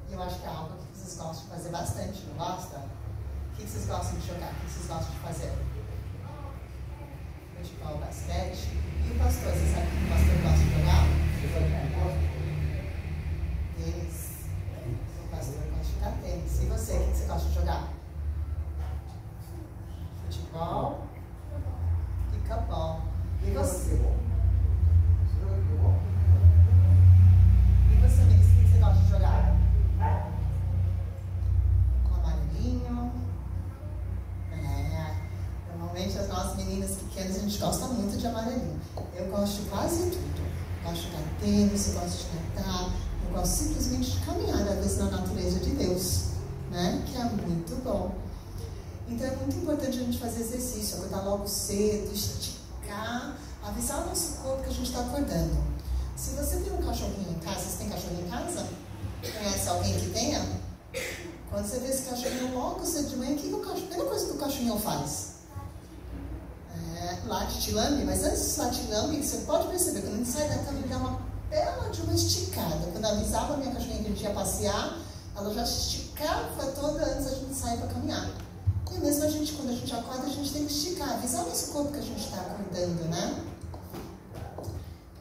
E eu acho que é algo que vocês gostam de fazer bastante, não gosta? O que vocês gostam de jogar? O que vocês gostam de fazer? Futebol, basquete. E o pastor, você sabe o que o pastor gosta de jogar? Tênis. O pastor gosta de jogar tênis. E você, o que você gosta de jogar? Futebol. Pica-pau. E você? E você, Miss, o que você gosta de jogar? Com amarelinho. Normalmente as nossas meninas pequenas, a gente gosta muito de amarelinho. Eu gosto de quase tudo. Eu gosto de jogar tênis, eu gosto de nadar, eu gosto simplesmente de caminhar, às vezes, na natureza de Deus, né? Que é muito bom. Então é muito importante a gente fazer exercício, acordar logo cedo, esticar, avisar o nosso corpo que a gente está acordando. Se você tem um cachorrinho em casa, você tem cachorrinho em casa? Conhece alguém que tenha? Quando você vê esse cachorrinho logo cedo de manhã, a primeira coisa que o cachorrinho faz? Late, te lambe, mas antes de late, lambe, você pode perceber, quando a gente sai da cama, ele dá uma bela de uma esticada. Quando eu avisava a minha cachorrinha que a gente ia passear, ela já esticava toda antes da gente sair para caminhar. E mesmo a gente, quando a gente acorda, a gente tem que esticar, avisar o nosso corpo que a gente está acordando, né?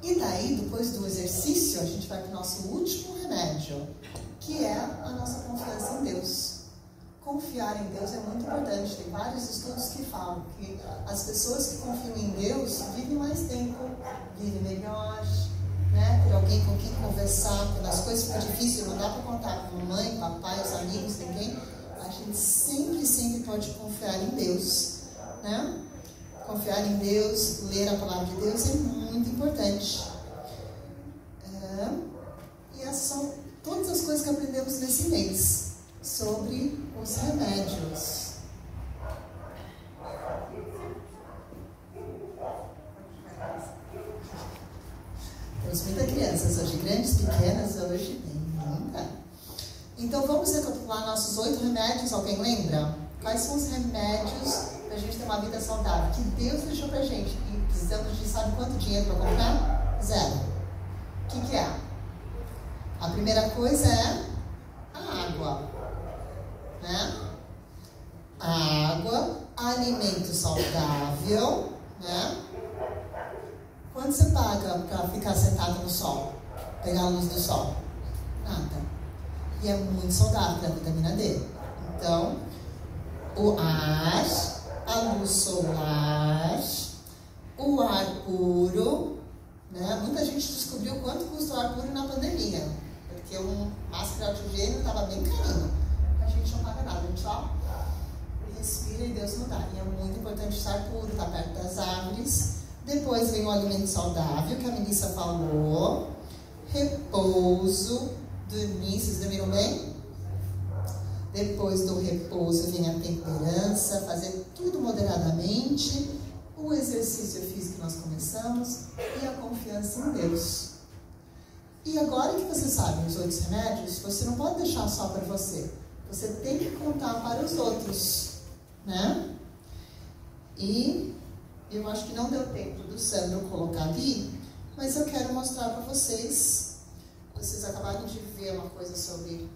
E daí, depois do exercício, a gente vai para o nosso último remédio, que é a nossa confiança em Deus. Confiar em Deus é muito importante. Tem vários estudos que falam que as pessoas que confiam em Deus vivem mais tempo, vivem melhor, né? Ter alguém com quem conversar. Quando as coisas ficam difíceis, não dá para contar com a mãe, papai, os amigos, ninguém. A gente sempre pode confiar em Deus, né? Confiar em Deus, ler a palavra de Deus é muito importante. E essas são todas as coisas que aprendemos nesse mês sobre os remédios. Temos muitas crianças hoje, grandes, pequenas, hoje tem muita. Então vamos recapitular nossos 8 remédios, alguém lembra? Quais são os remédios para a gente ter uma vida saudável? Que Deus deixou pra gente e precisamos de sabe quanto dinheiro para comprar? 0. O que é? A primeira coisa é a água. Né? A água, alimento saudável, né? Quanto você paga para ficar sentado no sol? Pegar a luz do sol? Nada. E é muito saudável para a vitamina D. Então, o ar, a luz solar, o ar puro, né? Muita gente descobriu quanto custa o ar puro na pandemia, porque um máscara de oxigênio estava bem carinho. A gente não paga nada, a gente só respira e Deus não dá. E é muito importante estar puro, estar perto das árvores. Depois vem o alimento saudável, que a Melissa falou. Repouso, dormir, vocês dormiram bem? Depois do repouso vem a temperança, fazer tudo moderadamente. O exercício físico que nós começamos e a confiança em Deus. E agora que você sabe os 8 remédios, você não pode deixar só para você. Você tem que contar para os outros, né? E eu acho que não deu tempo do Sandro colocar ali, mas eu quero mostrar para vocês. Vocês acabaram de ver uma coisa sobre...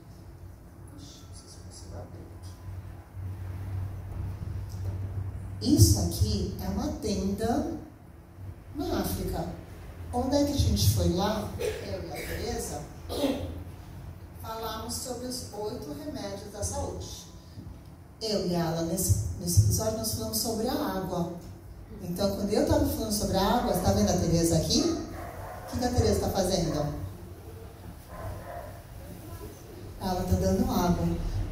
Isso aqui é uma tenda na África. Onde é que a gente foi lá, eu e a Tereza, falamos sobre os 8 remédios da saúde. Eu e ela, nesse episódio, nós falamos sobre a água. Então, quando eu estava falando sobre a água, você está vendo a Tereza aqui? O que a Tereza está fazendo? Ela está dando água.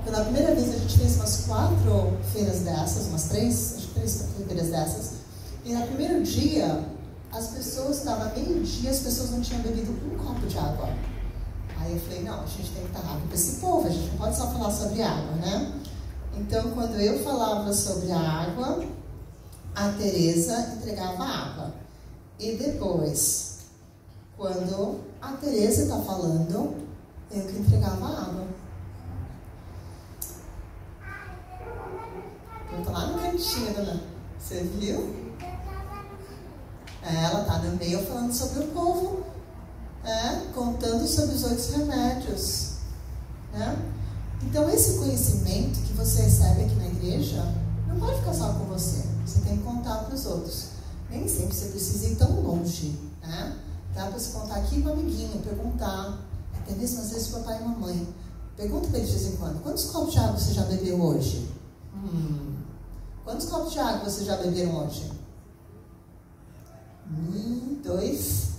Pela primeira vez, a gente fez umas 4 feiras dessas, umas 3, acho que 3 feiras dessas. E no primeiro dia, as pessoas estavam meio-dia, as pessoas não tinham bebido um copo de água. Aí eu falei, não, a gente tem que dar água para esse povo, a gente não pode só falar sobre água, né? Então, quando eu falava sobre a água, a Tereza entregava água. E depois, quando a Tereza está falando, eu que entregava água. Eu tô lá no cantinho, dona. Você viu? Ela tá no meio falando sobre o povo, contando sobre os 8 remédios. né? Então, esse conhecimento que você recebe aqui na igreja não pode ficar só com você. Você tem que contar para os outros. Nem sempre você precisa ir tão longe, né? Dá para você contar aqui com o amiguinho, perguntar. Até mesmo às vezes o papai e a mamãe. Pergunta para ele de vez em quando: quantos copos de água você já bebeu hoje? Quantos copos de água vocês já beberam hoje? 2.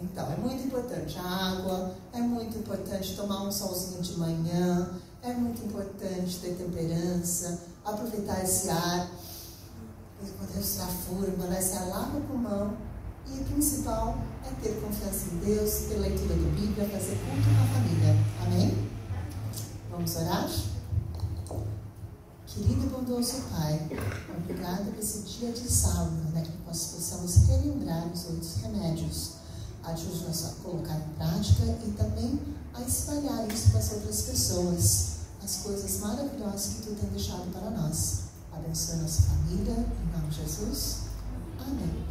Então, é muito importante a água, é muito importante tomar um solzinho de manhã, é muito importante ter temperança, aproveitar esse ar, quando respirar furo, mandar esse ar lá no pulmão. E o principal é ter confiança em Deus, ter leitura da Bíblia, fazer culto com a família. Amém? Vamos orar? Querido e bondoso Pai, obrigada por esse dia de sábado, né, que nós possamos relembrar os 8 remédios. Ajude-nos a colocar em prática e também a espalhar isso para as outras pessoas, as coisas maravilhosas que Tu tem deixado para nós. Abençoe nossa família, em nome de Jesus. Amém.